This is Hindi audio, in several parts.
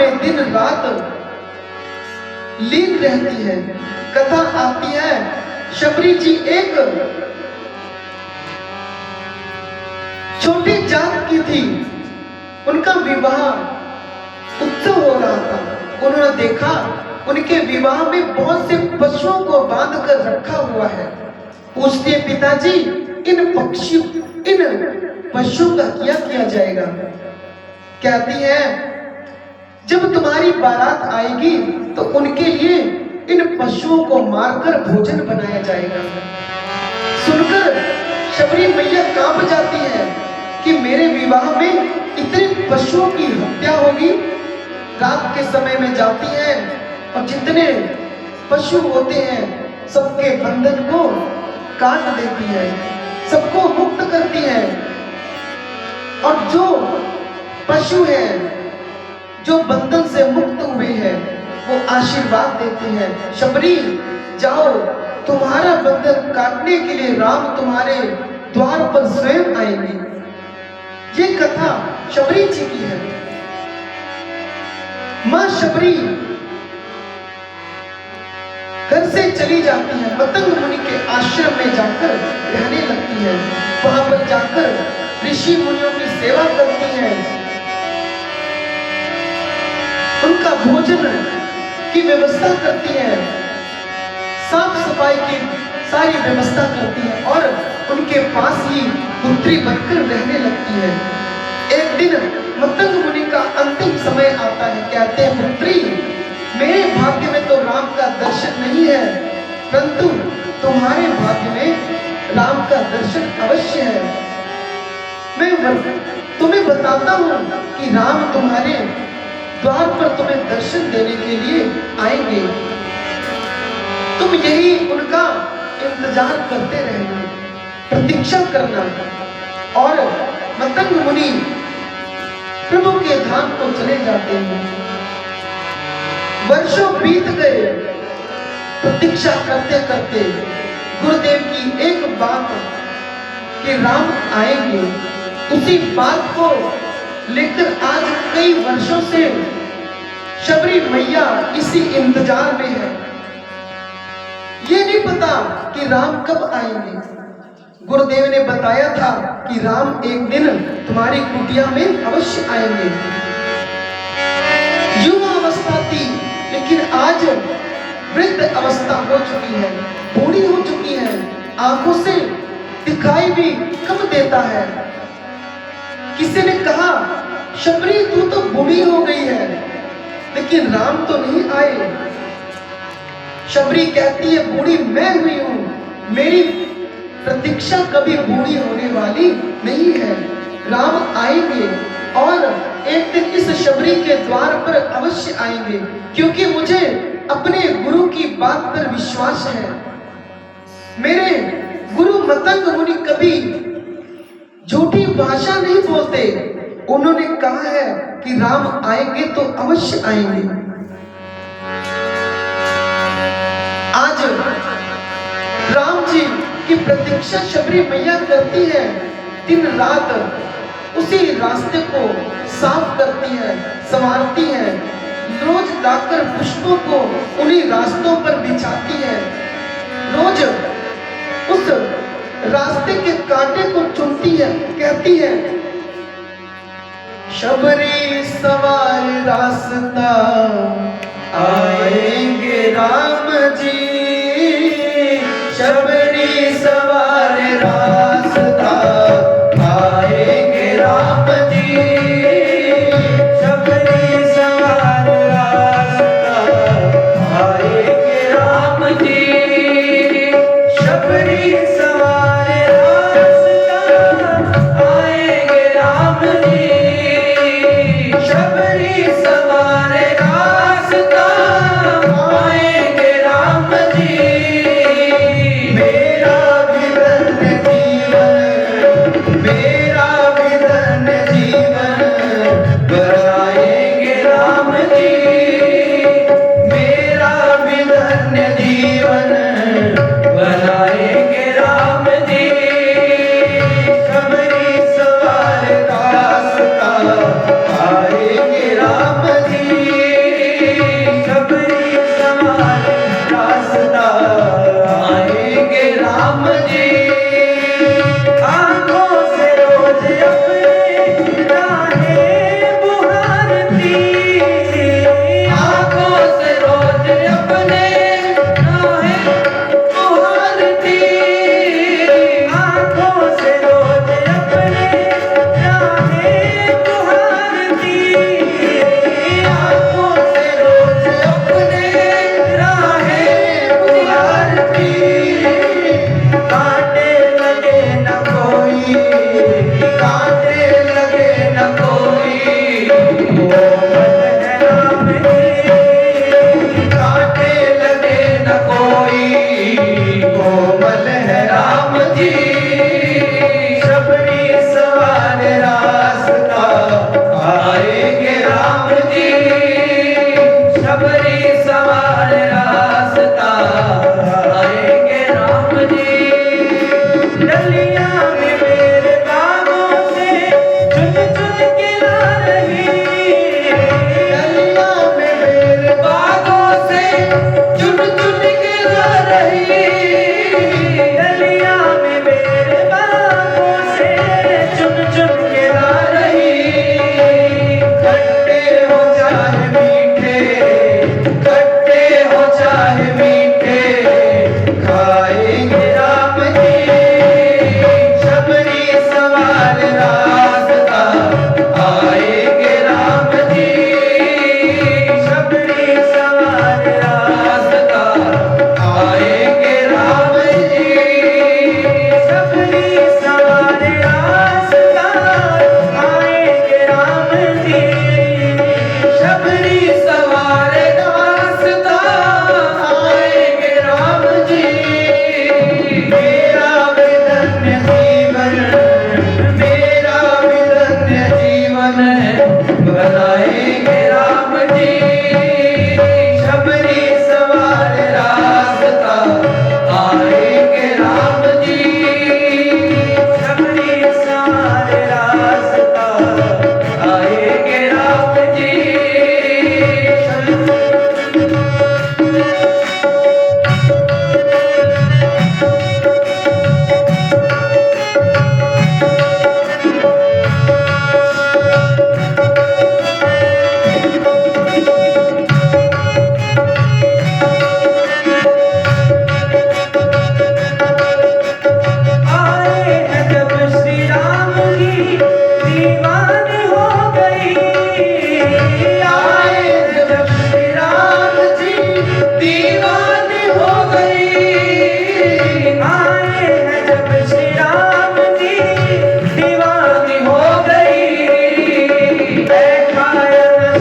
में दिन रात लीन रहती है। कथा आती है शबरी जी एक छोटी जात की थी, उनका विवाह उत्सव हो रहा था। उन्होंने देखा उनके विवाह में बहुत से पशुओं को बांध कर रखा हुआ है। पूछते हैं पिताजी इन पशुओं का क्या किया जाएगा? कहती है जब तुम्हारी बारात आएगी तो उनके लिए इन पशुओं को मारकर भोजन बनाया जाएगा। सुनकर शबरी मैया कांप जाती है कि मेरे विवाह में इतने पशुओं की हत्या होगी। रात के समय में जाती है और जितने पशु होते हैं सबके बंधन को काट देती है, सबको मुक्त करती है। और जो पशु हैं जो बंधन से मुक्त हुए हैं वो आशीर्वाद देते हैं, शबरी जाओ तुम्हारा बंधन काटने के लिए राम तुम्हारे द्वार पर स्वयं आएंगे। ये कथा शबरी जी की है। मां शबरी घर से चली जाती है, मतंग मुनि के आश्रम में जाकर रहने लगती है। वहां पर जाकर ऋषि मुनियों की सेवा करती है, उनका भोजन की व्यवस्था करती है, साफ सफाई की सारी व्यवस्था करती है और उनके पास ही पुत्री बनकर रहने लगती है। एक दिन मतंग मुनि का अंतिम समय आता है। कहते हैं पुत्री मेरे भाग्य में तो राम का दर्शन नहीं है, परंतु तुम्हारे भाग्य में राम का दर्शन अवश्य है। मैं तुम्हें बताता हूं कि राम तुम्हारे द्वार पर तुम्हें दर्शन देने के लिए आएंगे। तुम यही उनका इंतजार करते रहना, प्रतीक्षा करना। और मतंग मुनि प्रभु के धाम को चले जाते हैं। वर्षों बीत गए प्रतीक्षा करते करते। गुरुदेव की एक बात कि राम आएंगे, उसी बात को लेकर आज कई वर्षों से शबरी मैया इसी इंतजार में है। ये नहीं पता कि राम कब आएंगे। गुरुदेव ने बताया था कि राम एक दिन तुम्हारी कुटिया में अवश्य आएंगे। युवा अवस्था थी लेकिन आज वृद्ध अवस्था हो चुकी है, बूढ़ी हो चुकी है, आंखों से दिखाई भी कम देता है। किसी ने कहा शबरी तू तो बूढ़ी हो गई है, लेकिन राम तो नहीं आए। शबरी कहती है बूढ़ी मैं हुई हूं, मेरी प्रतीक्षा कभी बूढ़ी होने वाली नहीं है। राम आएंगे और एक दिन इस शबरी के द्वार पर अवश्य आएंगे, क्योंकि मुझे अपने गुरु की बात पर विश्वास है। मेरे गुरु मतंग मुनि कभी झूठी भाषा नहीं बोलते। उन्होंने कहा है कि राम आएंगे तो अवश्य आएंगे। आज राम जी की प्रतीक्षा शबरी मैया करती है, दिन रात उसी रास्ते को साफ करती है, संवारती है, रोज लाकर पुष्पों को उन्हीं रास्तों पर बिछाती है, रोज उस रास्ते के कांटे को चुनती है। कहती है शबरी सवार रास्ता आएंगे राम जी, शबरी सवार रास्ता आएंगे राम जी, शबरी सवार रास्ता आएंगे राम जी, शबरी सवार रास्ता आएंगे राम जी, शबरी सवार रास्ता आएंगे राम जी। मेरा भी धन्य जीवन, मेरा भी धन्य जीवन बनाएंगे राम जी, मेरा भी धन्य जीवन बनाएंगे राम जी, शबरी सवार रास्ता आएंगे राम जी।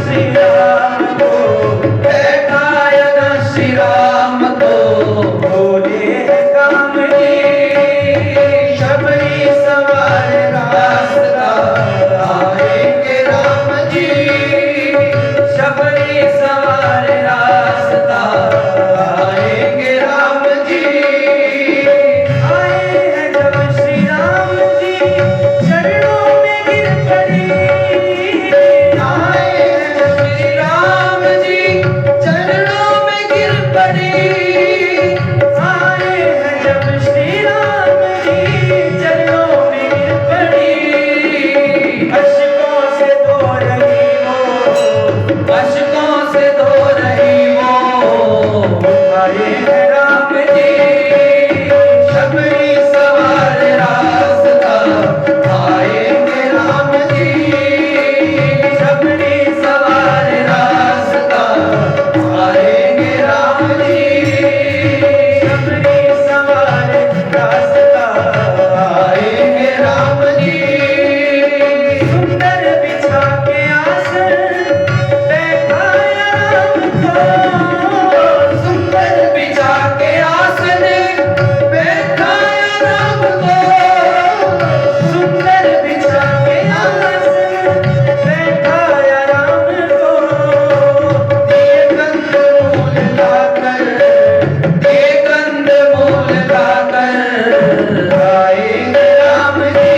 श्री राम को, बैठाया न श्री राम को, बोले काम जी शबरी सवार रास्ता आएंगे राम जी, शबरी सवार रास्ता आएंगे राम जी। आए हैं जब श्री राम जी चरणों में गिर पड़ी, आए हैं जब श्री राम जी चरणों में गिर पड़ी, आए हैं जब श्री राम जी चरणों में गिर पड़ी। अश्कों से धो रही वो, अश्कों से धो रही वो, आए हैं राम जी शबरी सवार रास्ता आएंगे राम जी, शबरी सवार रास्ता आएंगे राम जी, शबरी सवार रास्ता आएंगे राम जी। सुंदर बिछा के आसन बैठाया राम को, सुंदर बिछा के आसन बैठाया राम को, सुंदर बिछा के आसन बैठाया राम को। दिए कंद मूल लाकर, दिए कंद मूल लाकर आएंगे राम जी,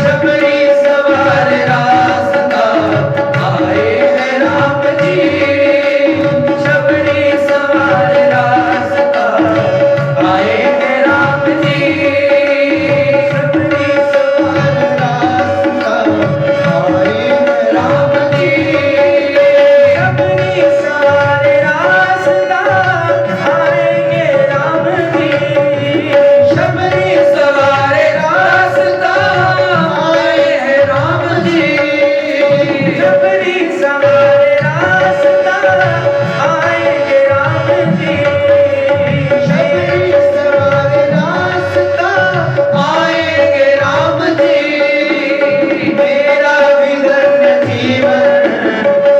शबरी सवार रास्ता आए हैं राम जी, शबरी सवार रास्ता आएंगे राम जी, शबरी सवार रास्ता आएंगे राम जी, शबरी सवार रास्ता आएंगे राम जी, शबरी सवार रास्ता आए हैं राम जी, शबरी सवार रास्ता आएंगे राम जी, शबरी सवार रास्ता आएंगे राम जी। मेरा विधर्म जीवन,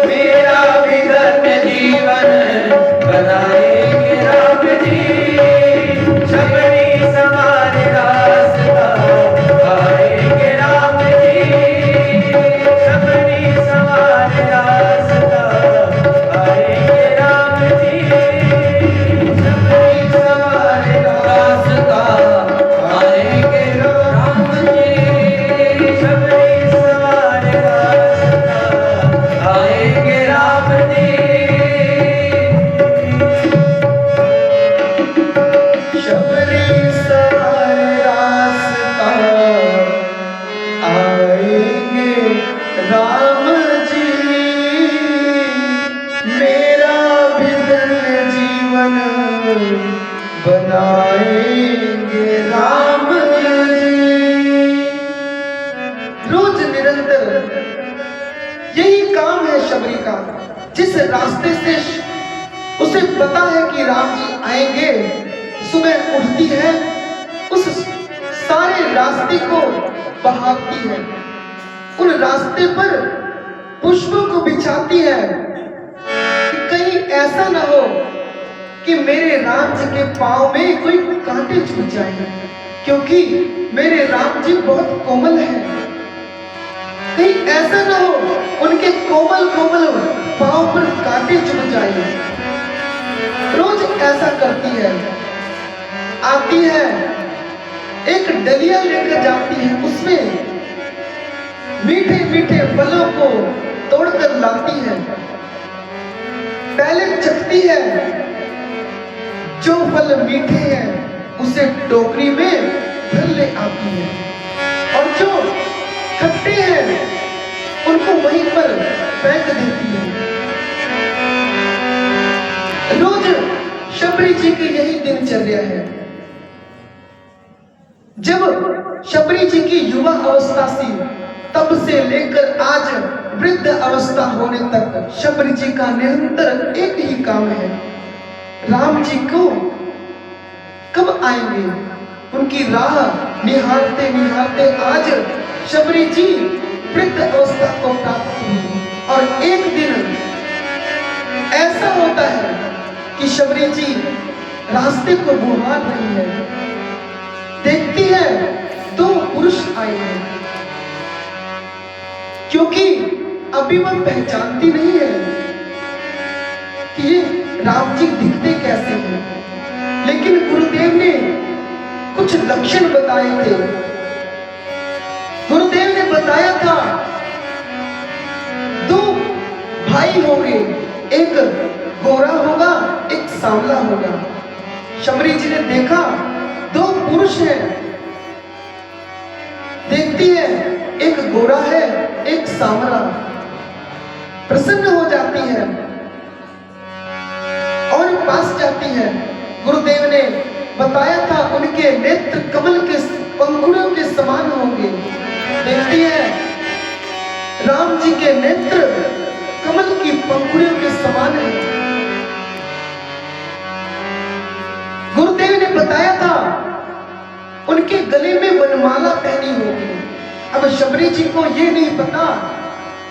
मेरा विधर्म जीवन बनाएंगे राम जी, शबरी सवार रास्ता आएंगे राम जी, शबरी सवार रास्ता आएंगे राम जी, शबरी सवार रास्ता आएंगे राम जी, शबरी सवार रास्ता आएंगे राम जी। शबरी सवार रास्ता आएंगे राम जी, मेरा विधन जीवन बनाएंगे राम जी। रोज निरंतर यही काम है शबरी का। जिस रास्ते से उसे पता है कि राम जी आएंगे, सुबह उठती है, उस सारे रास्ते को बहाती है, उन रास्ते पर पुष्पों को बिछाती है कि कहीं ऐसा ना हो कि मेरे राम जी के पांव में कोई कांटे चुभ जाए, क्योंकि मेरे राम जी बहुत कोमल हैं। कहीं ऐसा ना हो उनके कोमल कोमल पांव पर कांटे चुभ जाए। रोज ऐसा करती है, आती है, एक डलिया लेकर जाती है, उसमें मीठे मीठे फलों को तोड़कर लाती है। पहले चखती है, जो फल मीठे हैं उसे टोकरी में भर ले आती है, और जो खट्टे हैं उनको वहीं पर फेंक देती है। रोज शबरी जी की यही दिनचर्या है। जब शबरी जी की युवा अवस्था थी, तब से लेकर आज वृद्ध अवस्था होने तक शबरी जी का निरंतर एक ही काम है, राम जी को कब आएंगे। उनकी राह निहारते निहारते आज शबरी जी वृद्ध अवस्था को प्राप्त हुई और एक दिन ऐसा होता है कि शबरी जी रास्ते को बुहार रही है, देखती है दो पुरुष आए हैं, क्योंकि अभी वह पहचानती नहीं है कि ये राम जी दिखते कैसे हैं। लेकिन गुरुदेव ने कुछ लक्षण बताए थे। गुरुदेव ने बताया था दो भाई होंगे, एक गोरा होगा, एक सांवला होगा। शबरी जी ने देखा दो पुरुष हैं, देखती है एक गोरा है, एक सांवला। प्रसन्न हो जाती है और पास जाती है। गुरुदेव ने बताया था उनके नेत्र कमल के पंखुड़ियों के समान होंगे। देखती है राम जी के नेत्र कमल की पंखुड़ियों के समान है। गुरुदेव ने बताया था उनके गले में वनमाला पहनी होगी। अब शबरी जी को ये नहीं पता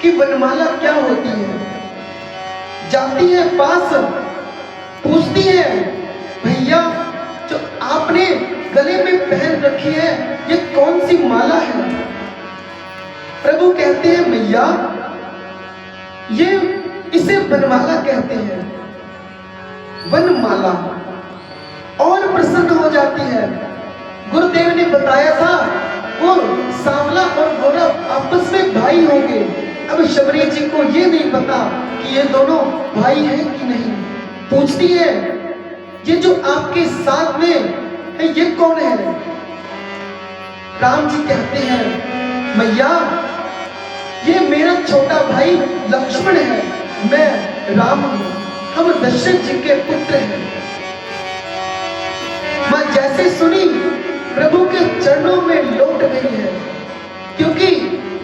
कि वनमाला क्या होती है। जाती है पास, पूछती है भैया जो आपने गले में पहन रखी है ये कौन सी माला है? प्रभु कहते हैं मैया ये इसे वनमाला कहते हैं, वनमाला। और प्रसन्न हो जाती है। गुरुदेव ने बताया था वो सांवला और गोरा आपस में भाई होंगे। अब शबरी जी को ये नहीं पता कि ये दोनों भाई हैं कि नहीं। पूछती है ये जो आपके साथ में है ये कौन है? राम जी कहते हैं मैया ये मेरा छोटा भाई लक्ष्मण है, मैं राम हूं, हम दशरथ जी के पुत्र हैं। मां जैसे सुनी प्रभु के चरणों में लौट गई है, क्योंकि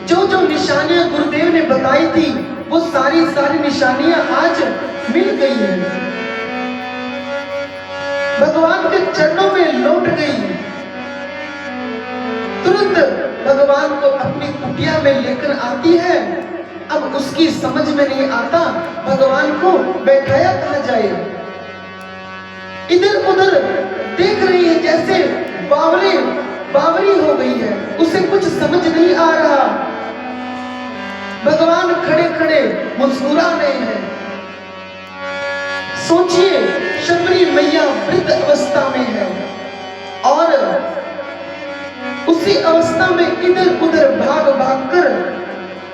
जो जो निशानियां गुरुदेव ने बताई थी वो सारी निशानियां आज मिल गई है। भगवान के चरणों में लौट गई। तुरंत भगवान को अपनी कुटिया में लेकर आती है। अब उसकी समझ में नहीं आता भगवान को बैठाया कहाँ जाए। इधर उधर देख रही है, जैसे बावरी हो गई है, उसे कुछ समझ नहीं आ रहा। भगवान खड़े खड़े मुस्कुरा रहे हैं। सोचिए शबरी मैया वृद्ध अवस्था में है और उसी अवस्था में इधर उधर भाग भाग कर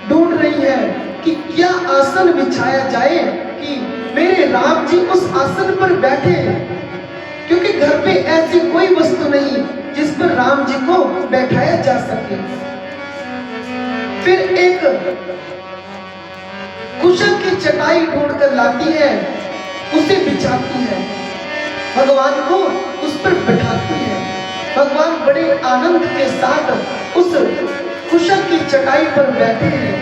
ढूंढ रही है कि क्या आसन बिछाया जाए कि मेरे राम जी उस आसन पर बैठे, क्योंकि घर पे ऐसी कोई वस्तु नहीं जिस पर राम जी को बैठाया जा सके। फिर एक कुशन की चटाई ढूंढ कर लाती है, उसे बिछाती है, भगवान को उस पर बैठाती है। भगवान बड़े आनंद के साथ उस कुशन की चटाई पर बैठे हैं।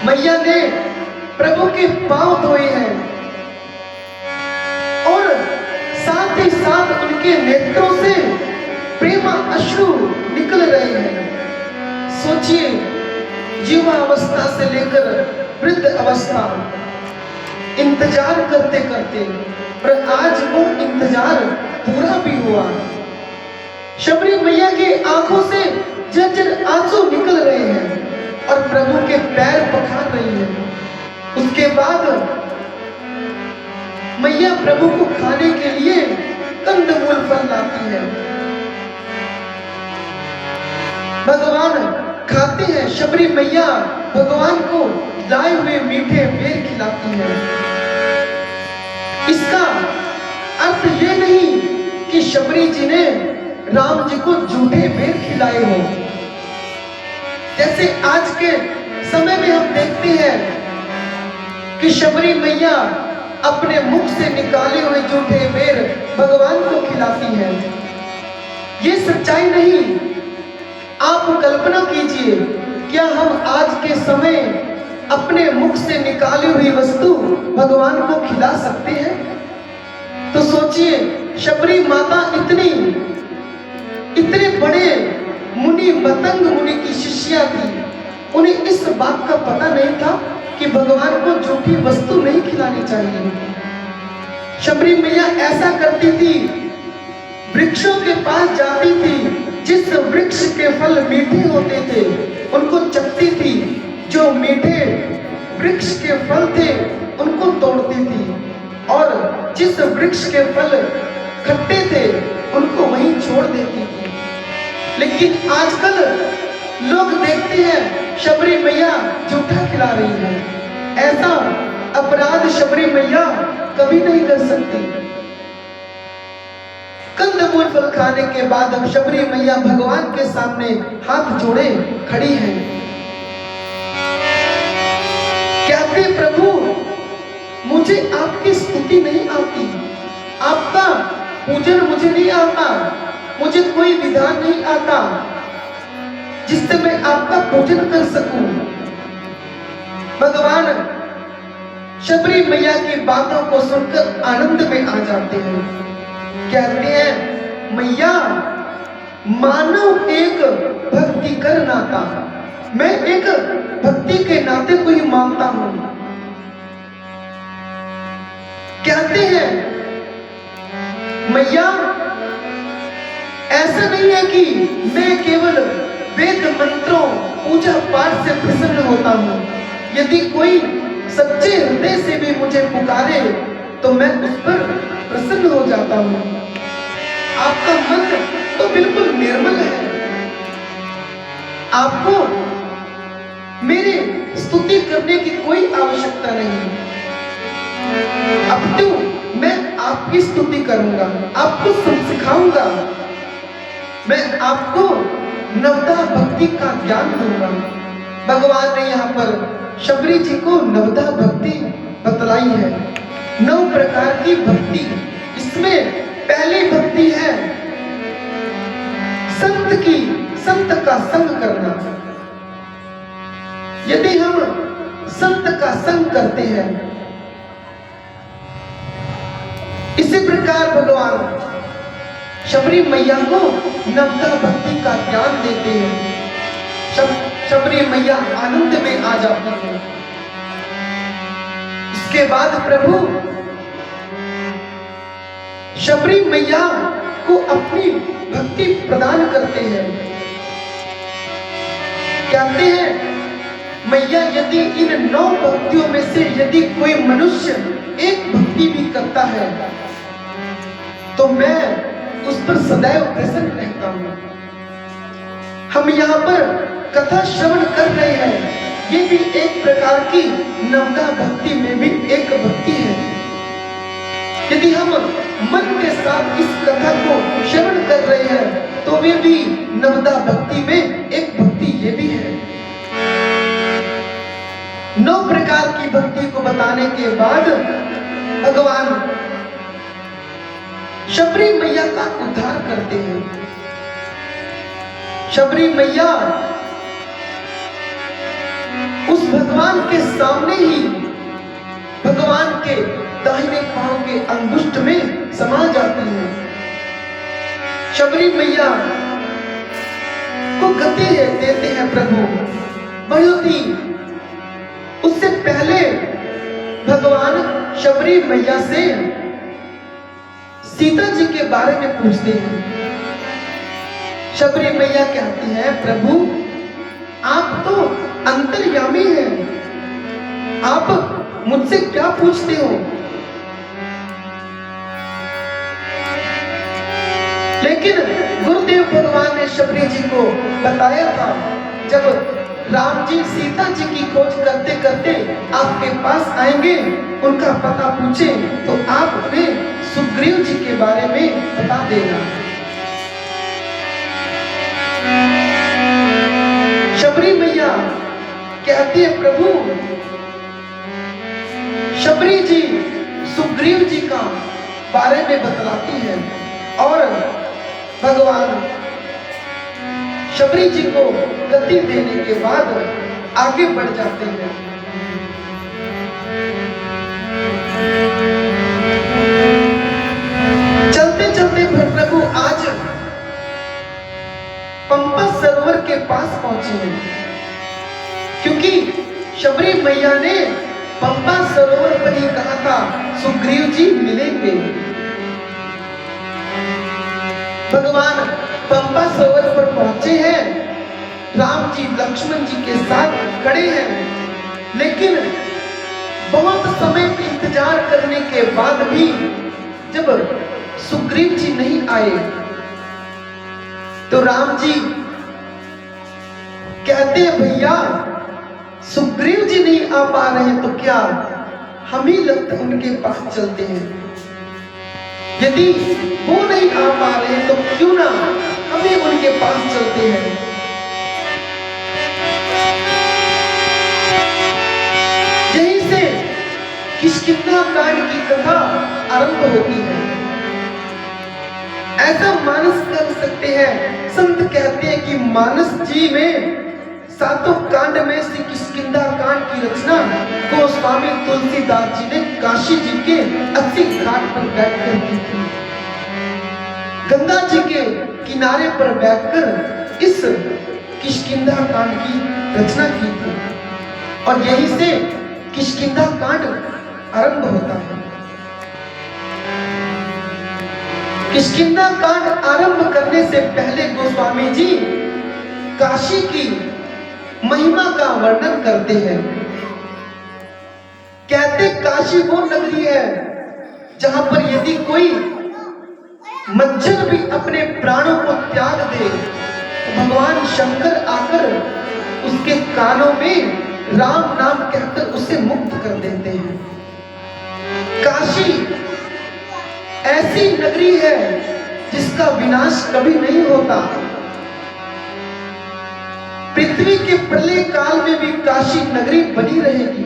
मैया ने प्रभु के पांव धोए हैं और साथ ही साथ उनके नेत्रों से प्रेम अश्रु निकल रहे हैं। सोचिए युवा अवस्था से लेकर वृद्ध अवस्था, इंतजार करते करते, और आज वो इंतजार पूरा भी हुआ। शबरी मैया की आंखों से झरझर आंसू निकल रहे हैं और प्रभु के पैर पखार रही है। उसके बाद मैया प्रभु को खाने के लिए कंदमूल फल लाती है। भगवान खाते हैं। शबरी मैया भगवान को लाए हुए मीठे बेर खिलाती है। इसका अर्थ ये नहीं कि शबरी जी ने राम जी को झूठे बेर खिलाए हो। जैसे आज के समय में हम देखते हैं कि शबरी मैया अपने मुख से निकाले हुए झूठे बेर भगवान को खिलाती है। ये सच्चाई नहीं। आप कल्पना कीजिए, क्या हम आज के समय अपने मुख से निकाली हुई वस्तु भगवान को खिला सकते हैं? तो सोचिए, शबरी माता इतने बड़े मुनि मतंग मुनि की शिष्या थी, उन्हें इस बात का पता नहीं था कि भगवान को झूठी वस्तु नहीं खिलानी चाहिए। शबरी मैया ऐसा करती थी, वृक्षों के पास जाती थी, जिस वृक्ष के फल मीठे होते थे उनको चखती थी, जो मीठे वृक्ष के फल थे उनको तोड़ती थी, और जिस वृक्ष के फल खट्टे थे उनको वहीं छोड़ देती थी। लेकिन आजकल लोग देखते हैं शबरी मैया जूठा खिला रही है। ऐसा अपराध शबरी मैया कभी नहीं कर सकती। कंदमूल फल खाने के बाद अब शबरी मैया भगवान के सामने हाथ जोड़े खड़ी है। कहते प्रभु, मुझे आपकी स्तुति नहीं आती, आपका पूजन मुझे नहीं आता, मुझे कोई विधान नहीं आता जिससे मैं आपका पूजन कर सकूं। भगवान शबरी मैया की बातों को सुनकर आनंद में आ जाते हैं। कहते हैं, मैया मानव एक भक्ति कर नाता, मैं एक भक्ति के नाते को ही मानता हूं। कहते हैं, मैया ऐसा नहीं है कि मैं केवल वेद मंत्रों पूजा पाठ से प्रसन्न होता हूं। यदि कोई सच्चे हृदय से भी मुझे पुकारे तो मैं उस पर प्रसन्न हो जाता हूं। आपका मन तो बिल्कुल निर्मल है, आपको मेरी स्तुति करने की कोई आवश्यकता नहीं। अब तो मैं आपकी स्तुति करूंगा, आपको सिखाऊंगा, मैं आपको नवदा भक्ति का ज्ञान दूंगा। भगवान ने यहाँ पर शबरी जी को नवदा भक्ति बतलाई है। 9 प्रकार की भक्ति। इसमें पहली भक्ति है संत की, संत का संग करना। यदि हम संत का संग करते हैं, इसी प्रकार भगवान शबरी मैया को नवदा भक्ति का ज्ञान देते हैं। शबरी मैया आनंद में आ जाती है। इसके बाद प्रभु शबरी मैया को अपनी भक्ति प्रदान करते हैं। कहते हैं, मैया यदि इन 9 भक्तियों में से यदि कोई मनुष्य एक भक्ति भी करता है तो मैं उस पर सदैव प्रसन्न रहता हूं। हम यहाँ पर कथा श्रवण कर रहे हैं, ये भी एक प्रकार की नवदा भक्ति में भी एक भक्ति है। यदि हम मन के साथ इस कथा को श्रवण कर रहे हैं तो वे भी नवदा भक्ति में एक भक्ति ये भी है। 9 प्रकार की भक्ति को बताने के बाद भगवान शबरी मैया का उद्धार करते हैं। शबरी मैया उस भगवान के सामने ही भगवान के दाहिने पांव के अंगुष्ठ में समा जाती है। शबरी मैया को गति देते हैं प्रभु मयोती। उससे पहले भगवान शबरी मैया से सीता जी के बारे में पूछते हैं। शबरी मैया कहती है, प्रभु आप तो अंतर्यामी हैं, आप मुझसे क्या पूछते हो? लेकिन गुरुदेव भगवान ने शबरी जी को बताया था, जब राम जी सीता जी की खोज करते करते आपके पास आएंगे, उनका पता पूछे तो आप उन्हें सुग्रीव जी के बारे में बता देना। शबरी मैया कहती है, प्रभु शबरी जी सुग्रीव जी का बारे में बतलाती है और भगवान शबरी जी को गति देने के बाद आगे बढ़ जाते हैं। चलते चलते प्रभु आज पंपा सरोवर के पास पहुंचे हैं। क्योंकि शबरी मैया ने पंपा सरोवर पर ही कहा था सुग्रीव जी मिलेंगे। भगवान पंपा सरोवर पर पहुंचे हैं, राम जी लक्ष्मण जी के साथ खड़े हैं, लेकिन बहुत समय इंतजार करने के बाद भी जब सुग्रीव जी नहीं आए तो राम जी कहते हैं भैया सुग्रीव जी नहीं आ पा रहे हैं तो क्या हम ही लगता उनके पास चलते हैं, यदि वो नहीं आ पा रहे हैं तो क्यों ना हम ही उनके पास चलते हैं। यहीं से किष्किंधा कांड की कथा आरंभ होती है। ऐसा मानस कर सकते हैं, संत कहते हैं कि मानस जी में 7 कांड में से किष्किंधा कांड की रचना गोस्वामी तुलसीदास जी ने काशी जी के 80 घाट पर बैठकर की थी। गंगा जी के किनारे पर बैठकर इस किष्किंधा कांड की रचना की थी और यहीं से किष्किंधा कांड आरंभ होता है। किष्किंधा कांड आरंभ करने से पहले गोस्वामी जी काशी की महिमा का वर्णन करते हैं। कहते काशी वो नगरी है जहां पर यदि कोई मच्छर भी अपने प्राणों को त्याग दे तो भगवान शंकर आकर उसके कानों में राम नाम कहकर उसे मुक्त कर देते हैं। काशी ऐसी नगरी है जिसका विनाश कभी नहीं होता। पृथ्वी के प्रलय काल में भी काशी नगरी बनी रहेगी।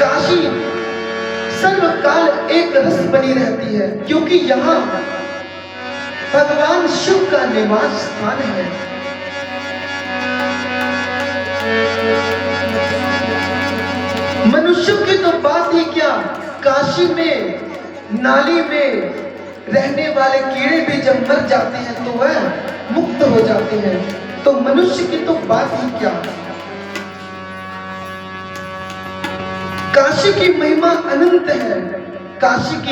काशी सर्वकाल एक रस बनी रहती है क्योंकि यहाँ भगवान शिव का निवास स्थान है। मनुष्यों की तो बात ही क्या, काशी में नाली में रहने वाले कीड़े भी जब मर जाते हैं तो वह मुक्त हो जाते हैं, तो मनुष्य की तो बात ही क्या। काशी की महिमा अनंत है। काशी की